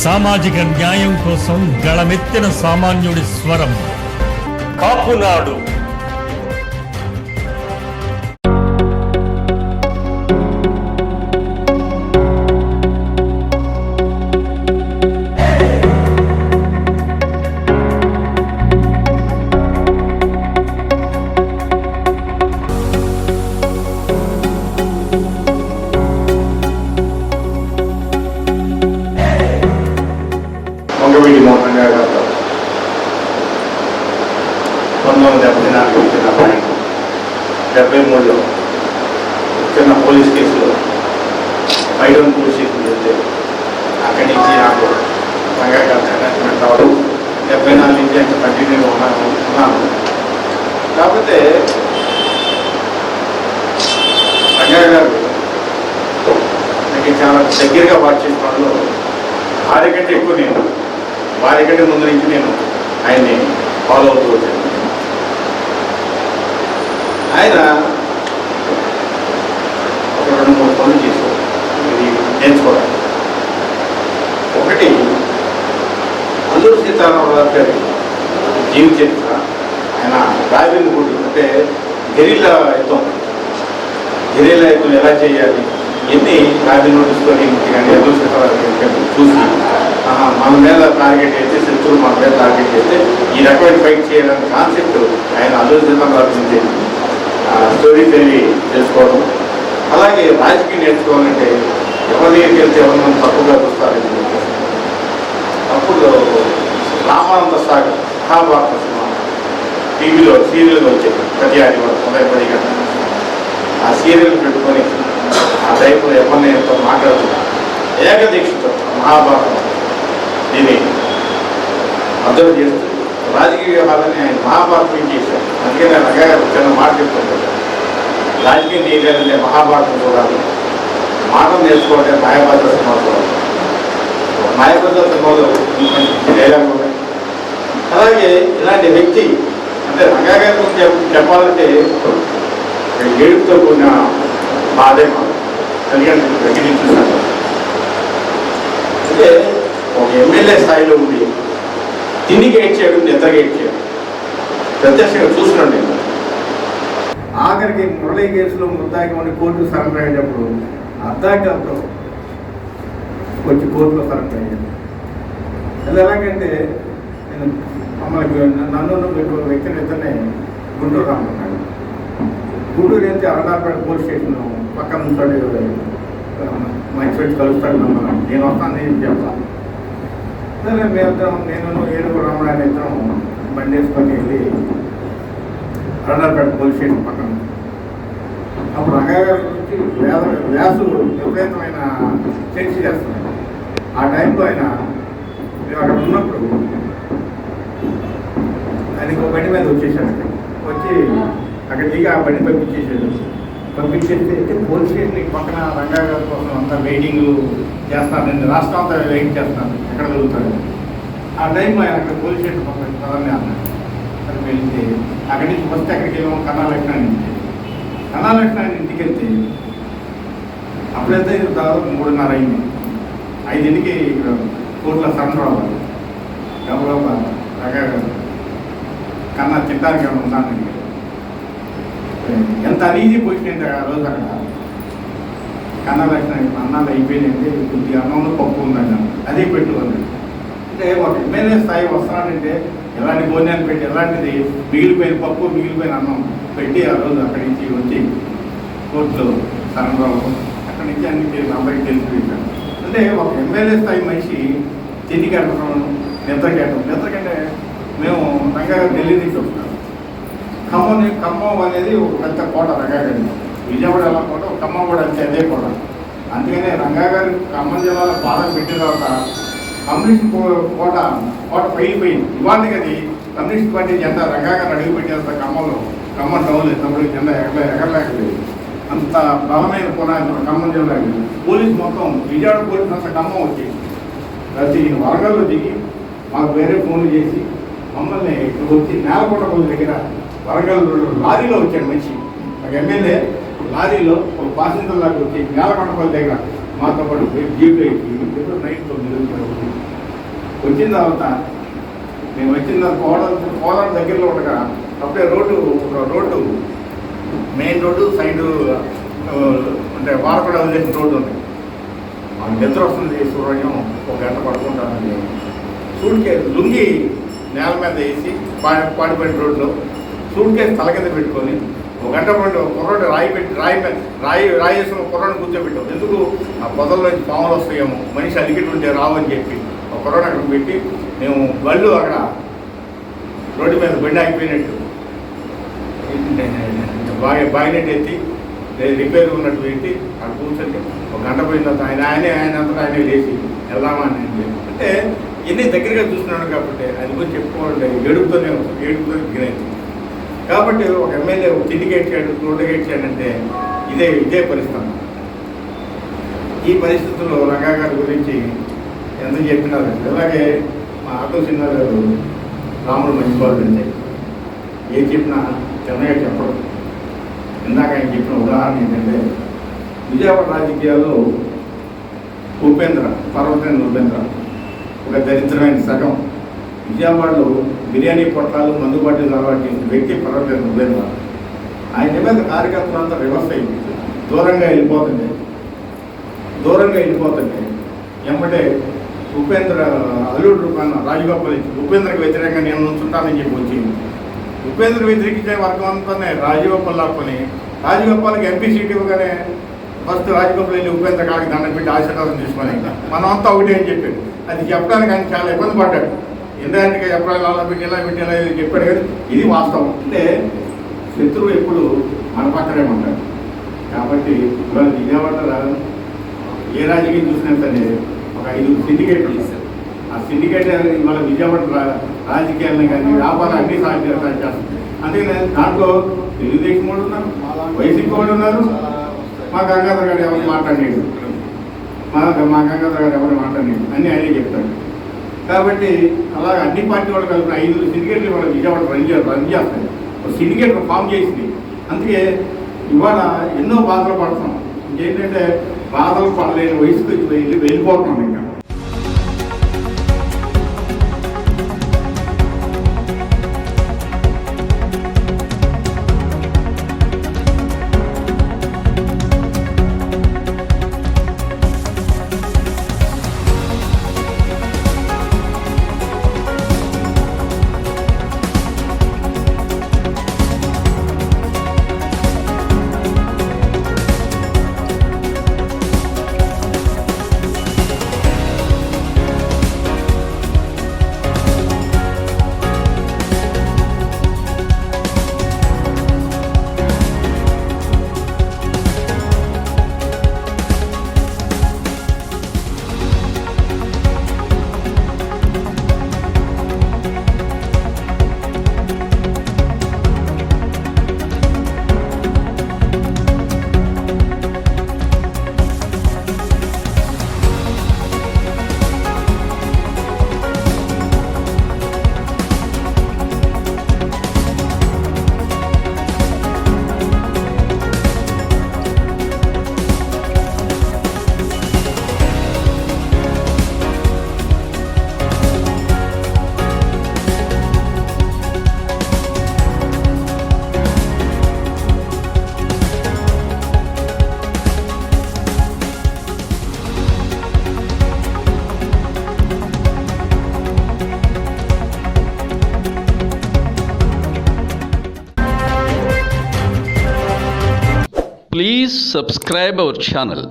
సామాజిక న్యాయం కోసం గళమెత్తిన సామాన్యుడి స్వరం కాపునాడు. వంగవీటి మోహన్ గారితో 1974 చిన్న పాయింట్ 73లో చిన్న పోలీస్ కేసులో మైడోన్ పోలీస్ స్టేషన్ వెళ్తే అక్కడి నుంచి నాకు రంగా గారి అటాచ్మెంట్ రావడం 74 నుంచి అంత కంటిన్యూగా ఉన్నాను. కాకపోతే రంగా గారు నాకు చాలా దగ్గరగా వాచ్ చేసుకోవడంలో వారి కంటే ఎక్కువ నేను వారి కంటే ముందు నుంచి నేను ఆయన్ని ఫాలో అవుతూ వచ్చాను. ఆయన ఒక 2-3 పనులు చేశారు ఇది నేర్చుకోవడానికి. ఒకటి అల్లూరి సీతారామరాజు గారి జీవిత చరిత్ర. ఆయన రాజేంద్ర గుడి అంటే గెరిల్లా యుద్ధం ఎలా చేయాలి ఎన్ని రాజీ నోటీసుకొని కానీ అల్లూరి సీతారామరాజు చూసి మన మీద టార్గెట్ చేస్తే శత్రువులు మన మీద టార్గెట్ చేస్తే ఈ రకమైన ఫైట్ చేయాలనే కాన్సెప్ట్ ఆయన అల్లూరి సీతారామరాజు నుంచి స్టోరీస్ అవి తెలుసుకోవడం. అలాగే రాజకీయం నేర్చుకోవాలంటే ఎవరి దగ్గరికి వెళ్తే ఎవరు మనం తప్పుగా చూస్తారని చెప్పేసి అప్పుడు రామానంద సాగర్ మహాభారత సినిమా టీవీలో సీరియల్గా వచ్చేది ప్రతి ఆదివారం 10 గంటల. ఆ సీరియల్ పెట్టుకొని ఆ టైంలో ఎవరిని ఎంతో మాట్లాడుతున్నా ఏకదీక్షతో మహాభారతం దీన్ని అబ్జర్వ్ చేస్తూ రాజకీయ వ్యవహారాన్ని ఆయన మహాభారతం చేశారు. అందుకే నేను రంగా చిన్న మాట చెప్తుంటాను, రాజకీయం చేయాలంటే మహాభారతం చూడాలి, మాటలు నేర్చుకోవాలంటే మాయాభద్ర సినిమా చూడాలి. మాయాభద్ర సినిమాలో డైలాగ్ ఉన్నాయి. అలాగే ఇలాంటి వ్యక్తి అంటే రంగా గారి గురించి చెప్పాలంటే ఏడుపుతో కూడిన బాధే మాకు ఎందుకంటే దగ్గర చూసాను. అంటే ఒక ఎమ్మెల్యే స్థాయిలో ఉండి తిండికి ఏడ్చాడు, నిద్రగా ఏడ్చాడు, ప్రత్యక్షంగా చూస్తున్నాడు నేను. ఆఖరికి మురళీ కేసులో ముద్దాకి ఉండి కోర్టుకు సరెండర్ అయ్యేటప్పుడు అర్ధాకతో వచ్చి కోర్టులో సరెండర్ అయ్యాడు. అది ఎలాగంటే నేను మమ్మల్ని నన్ను వ్యక్తిని ఇద్దరిని గుంటూరు రమ్మన్నాడు. గుంటూరు నుంచి అరండాపేట పోలీస్ స్టేషన్ పక్కన ఉంటాడు, మా ఇన్స్పెక్టర్ కలుస్తాడు నమ్మన్నాను. నేను వస్తాను ఏం చెప్తాను. సరే మేమిద్దరం నేను ఏడుగురు రామరాయణ ఇద్దరం బండి వేసుకొని వెళ్ళి అరండాపేట పోలీస్ స్టేషన్ పక్కన. అప్పుడు రంగా గారి గురించి వ్యాసు విపరీతమైన చర్చ చేస్తున్నాడు. ఆ టైంలో ఆయన మేము అక్కడ ఉన్నప్పుడు ఆయనకి ఒక బండి మీద వచ్చేసాడు. వచ్చి అక్కడ దిగి ఆ బండి పంపించేస్తే పోలీస్ స్టేషన్ పక్కన రంగా గారి కోసం అంతా వెయిటింగ్ చేస్తాను, నేను రాష్ట్రం అంతా వెయిట్ చేస్తాను ఎక్కడ దొరుకుతాడు. ఆ టైంలో ఆయన అక్కడ పోలీస్ స్టేషన్ పక్కన కదలని అన్నాడు. అక్కడికి వెళ్తే అక్కడి నుంచి వస్తే అక్కడికి వెళ్ళాము కన్నాలక్ష్మణ ఇంటికి. కన్నాలక్ష్మణ ఇంటికి వెళ్తే అప్పుడైతే దాదాపు 3:30 అయింది. 5ంటికి కోర్టులో సరెండర్ అవ్వాలి. గబగబా రంగా గారు కన్నా తింటానికి ఏమైనా ఉన్నాను. ఎంత అనీజీ పొజిషన్ అంటే ఆ రోజు అక్కడ కన్నాలక్ష్మణ అన్నాలు అయిపోయిందంటే కొద్దిగా అన్నంలో పప్పు ఉందండి, అదే పెట్టుకోండి. అంటే ఒక ఎమ్మెల్యే స్థాయి వస్తున్నాడంటే ఎలాంటి భోజనాలు పెట్టి ఎలాంటిది మిగిలిపోయిన పప్పు మిగిలిపోయిన అన్నం పెట్టి ఆ రోజు అక్కడి నుంచి వచ్చి కోర్టులో సరెండర్ అవ్వడం, అక్కడి నుంచి అన్ని అందరికీ తెలిసిపోయింది. అంటే ఒక ఎమ్మెల్యే స్థాయి మనిషి తిండి కట్టడం, నిద్రకంటే మేము రంగా గారు ఢిల్లీ నుంచి వస్తున్నాం. ఖమ్మం అనేది ఒక పెద్ద కోట రంగా గారి. విజయవాడ ఎలా కోట, ఖమ్మం కూడా అంతే అదే కోట. అందుకనే రంగా గారు ఖమ్మం జిల్లాలో పాలన పెట్టిన తర్వాత కమ్యూనిస్ట్ కోట పైపోయింది. ఇవాళకి అది కమ్యూనిస్ట్ పార్టీ జెండా రంగా గారు అడుగు పెట్టేంత ఖమ్మం టౌన్లో తమ్ముడు జెండా ఎగరలేకపోయింది. అంత బలమైన పునాది ఖమ్మం జిల్లాకి. పోలీసు మొత్తం విజయవాడ పోలీసు అంత ఖమ్మం వచ్చేసి ప్రతి వరంగల్లో దిగి మాకు వేరే ఫోన్లు చేసి మమ్మల్ని ఇక్కడ వచ్చి నేలకొండ రోజు దగ్గర వరంగల్ లారీలో వచ్చాడు మనిషి. ఒక ఎమ్మెల్యే లారీలో ఒక ప్యాసింజర్ లాగా వచ్చి నేలకొండపల్లి దగ్గర మాతో పాటు జీప్ ఎక్కి ఎప్పుడు నైట్ 9 వచ్చిన తర్వాత మేము వచ్చిన కోదాడ దగ్గరలో ఉండగా అప్పుడే రోడ్డు మెయిన్ రోడ్డు సైడ్ అంటే వారపడ వదిలేసిన రోడ్డు ఉంది. మాకు నిద్ర వస్తుంది, సూర్యం 1 గంట పడుకుంటానండి. సూట్ కేసు లుంగి నేల మీద వేసి పాడిపోయిన రోడ్లో సూట్ కేసు తల కింద పెట్టుకొని 1 గంట పాటు కుర్రోడు రాయి వేసుకున్న కుర్రోడిని కూర్చోబెట్టాం. ఎందుకు ఆ పొదల్లోంచి పాములు వస్తాయేమో, మనిషి అలిగిటి ఉంటే రావని చెప్పి ఒక కుర్రోడు అక్కడ పెట్టి మేము బళ్ళు అక్కడ రోడ్డు మీద బండి ఆగిపోయినట్టు బాగినట్టు ఎత్తి రిపేర్ ఉన్నట్టు పెట్టి అక్కడ కూర్చొని 1 గంట పోయిన తర్వాత ఆయనే లేచి వెళ్దామా అని అంటే ఎన్ని దగ్గరగా చూస్తున్నాడు కాబట్టి అది గురించి చెప్పుకోవాలంటే ఏడుపుతోనే గిరైంది. కాబట్టి ఒక ఎమ్మెల్యే సిండికేట్ చేయడం రోడ్డుగేట్ చేయడంటే ఇదే పరిస్థితి. ఈ పరిస్థితుల్లో రంగా గారి గురించి ఎంత చెప్పినారు. అలాగే మా ఆటో సినిమా గారు రాముడు మంచివాళ్ళు అంటే ఏం చెప్పినా చిన్నగా చెప్పడం. ఇందాక ఆయన చెప్పిన ఉదాహరణ ఏంటంటే విజయవాడ రాజకీయాల్లో పర్వతమైన ఉపేంద్ర ఒక దరిద్రమైన సగం. విజయవాడలో బిర్యానీ పొట్టాలు మందుబాటులు అలవాటు చేసిన వ్యక్తి పర్వతమైన ఉపేంద్ర. ఆయన మీద కార్యకర్తలు అంతా రివర్స్ అయింది. దూరంగా వెళ్ళిపోతుంటే ఎమ్మటే ఉపేంద్ర అల్లుడు రూపాయన రాజగోపాల్ ఇచ్చి ఉపేంద్రకి వ్యతిరేకంగా నేను ఉంచుంటానని చెప్పి వచ్చింది. ఉపేంద్ర వ్యతిరేకించే వర్గం అంతానే రాజగోపాల్ లాక్కొని రాజగోపాల్కి ఎంపీ సీట్ ఇవ్వగానే ఫస్ట్ రాజగోపాల్ వెళ్ళి ఉపేంద్ర కాడికి దండం పెట్టి ఆశీర్వాదం తీసుకొని మనం అంతా ఒకటి అని చెప్పాడు. అది చెప్పడానికి ఆయన చాలా ఇబ్బంది పడ్డాడు. ఇండైరెక్ట్గా చెప్పాలి అలా పెట్టి ఇలా చెప్పాడు. కానీ ఇది వాస్తవం. అంటే శత్రువు ఎప్పుడు మన పక్కనే ఉంటాడు. కాబట్టి ఇవాళ విజయవాడ ఏ రాజకీయం చూసినా సరే ఒక 5 సిండికేట్లు ఇస్తారు. ఆ సిండికేట్ ఇవాళ విజయవాడ రాజకీయాలను కానీ వ్యాపారం అన్ని చేస్తారు. అందుకని దాంట్లో తెలుగుదేశం వాళ్ళు ఉన్నారు, వైసీపీ వాళ్ళు ఉన్నారు. మా గంగాధర్ గారు ఎవరు మాట్లాడలేదు, మా గంగాధర్ గారు ఎవరు మాట్లాడలేదు అన్నీ ఆయనే చెప్తాడు. కాబట్టి అలాగ అన్ని పార్టీ వాళ్ళు కలిపిన 5 సిండికేట్లు ఇవాళ విజయవాడ రన్ చేస్తాయి. ఒక సిండికేట్ ఫామ్ చేసింది. అందుకే ఇవాళ ఎన్నో బాధలు పడుతున్నాం. ఇంకేంటంటే బాధలు పడలేని వయసుకు వెళ్ళిపోతున్నాం. ఇంకా Please subscribe our channel.